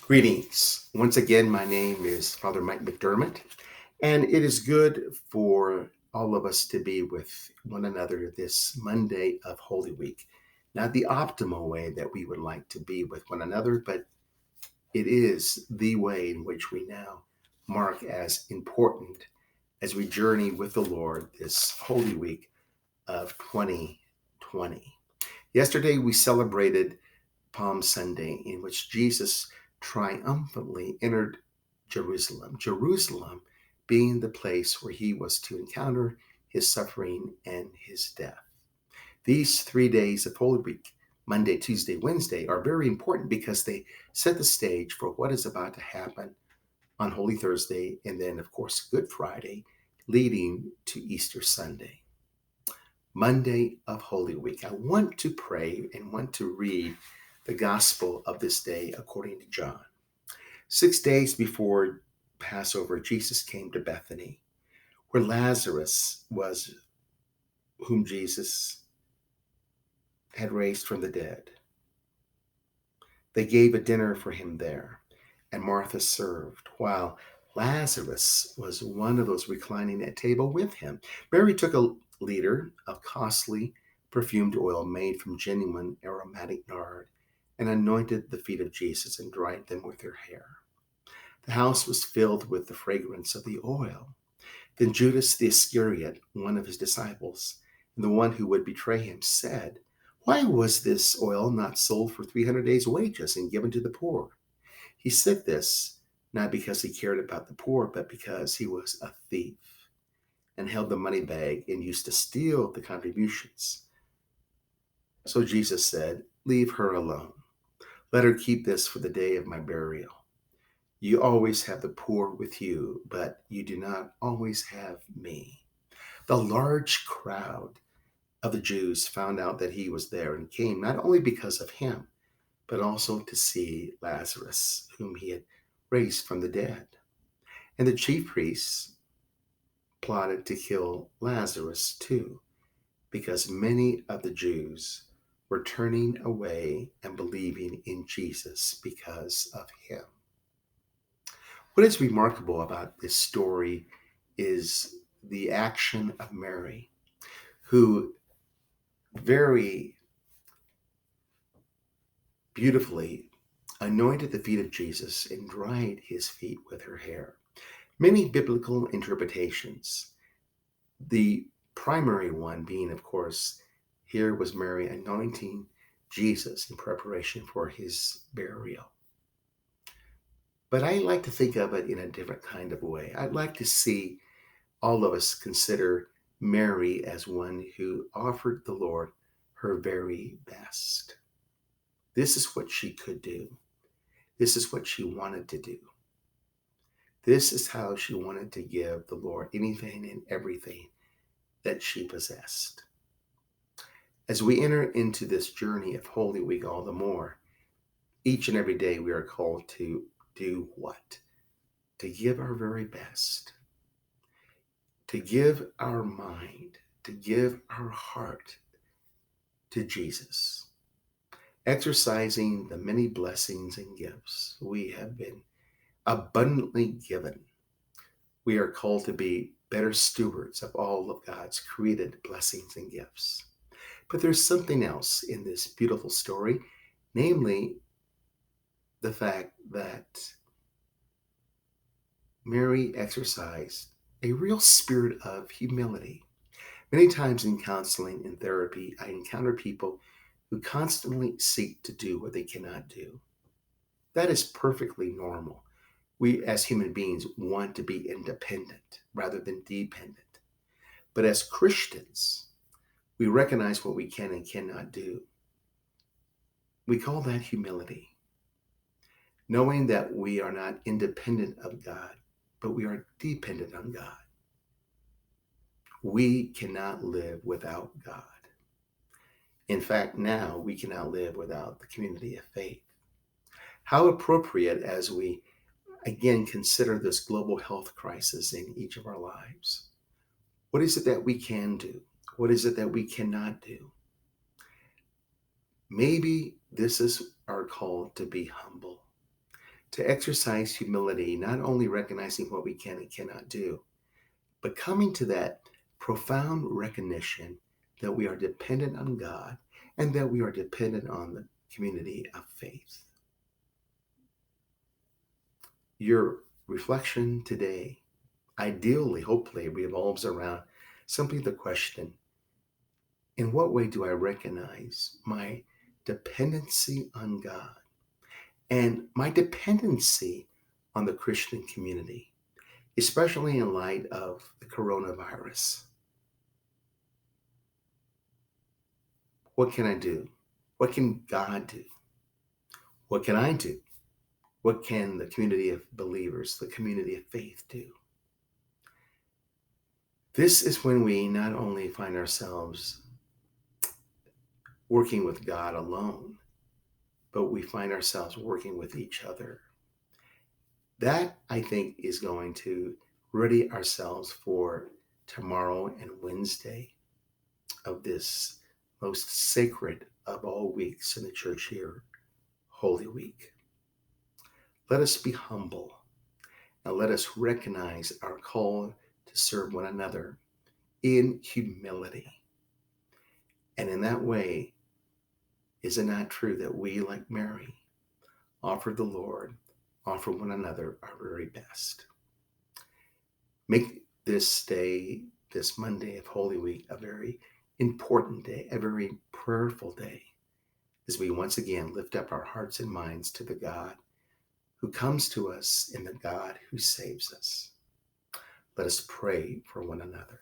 Greetings. Once again, my name is Father Mike McDermott, and it is good for all of us to be with one another this Monday of Holy Week. Not the optimal way that we would like to be with one another, but it is the way in which we now mark as important as we journey with the Lord this Holy Week of 2020. Yesterday, we celebrated Palm Sunday, in which Jesus triumphantly entered Jerusalem, Jerusalem being the place where he was to encounter his suffering and his death. These 3 days of Holy Week, Monday, Tuesday, Wednesday, are very important because they set the stage for what is about to happen on Holy Thursday and then, of course, Good Friday, leading to Easter Sunday. Monday of Holy Week. I want to pray and want to read the gospel of this day according to John. 6 days before Passover, Jesus came to Bethany, where Lazarus was, whom Jesus had raised from the dead. They gave a dinner for him there, and Martha served, while Lazarus was one of those reclining at table with him. Mary took a liter of costly perfumed oil made from genuine aromatic nard and anointed the feet of Jesus and dried them with her hair. The house was filled with the fragrance of the oil. Then Judas the Iscariot, one of his disciples, and the one who would betray him, said, "Why was this oil not sold for 300 days' wages and given to the poor?" He said this not because he cared about the poor, but because he was a thief and held the money bag and used to steal the contributions. So Jesus said, "Leave her alone. Let her keep this for the day of my burial. You always have the poor with you, but you do not always have me." The large crowd of the Jews found out that he was there and came not only because of him, but also to see Lazarus, whom he had raised from the dead. And the chief priests plotted to kill Lazarus too, because many of the Jews were turning away and believing in Jesus because of him. What is remarkable about this story is the action of Mary, who very beautifully anointed the feet of Jesus and dried his feet with her hair. Many biblical interpretations, the primary one being, of course, here was Mary anointing Jesus in preparation for his burial. But I like to think of it in a different kind of way. I'd like to see all of us consider Mary as one who offered the Lord her very best. This is what she could do. This is what she wanted to do. This is how she wanted to give the Lord anything and everything that she possessed. As we enter into this journey of Holy Week all the more, each and every day we are called to do what? To give our very best, to give our mind, to give our heart to Jesus, exercising the many blessings and gifts we have been abundantly given. We are called to be better stewards of all of God's created blessings and gifts. But there's something else in this beautiful story, namely the fact that Mary exercised a real spirit of humility. Many times in counseling and therapy, I encounter people who constantly seek to do what they cannot do. That is perfectly normal. We, as human beings, want to be independent rather than dependent. But as Christians, we recognize what we can and cannot do. We call that humility, knowing that we are not independent of God, but we are dependent on God. We cannot live without God. In fact, now we cannot live without the community of faith. How appropriate as we again consider this global health crisis in each of our lives. What is it that we can do? What is it that we cannot do? Maybe this is our call to be humble, to exercise humility, not only recognizing what we can and cannot do, but coming to that profound recognition that we are dependent on God and that we are dependent on the community of faith. Your reflection today, ideally, hopefully, revolves around simply the question: in what way do I recognize my dependency on God and my dependency on the Christian community, especially in light of the coronavirus? What can I do? What can God do? What can I do? What can the community of believers, the community of faith do? This is when we not only find ourselves working with God alone, but we find ourselves working with each other. That, I think, is going to ready ourselves for tomorrow and Wednesday of this most sacred of all weeks in the church here, Holy Week. Let us be humble and let us recognize our call to serve one another in humility. And in that way, is it not true that we, like Mary, offer the Lord, offer one another our very best? Make this day, this Monday of Holy Week, a very important day, a very prayerful day, as we once again lift up our hearts and minds to the God who comes to us and the God who saves us. Let us pray for one another.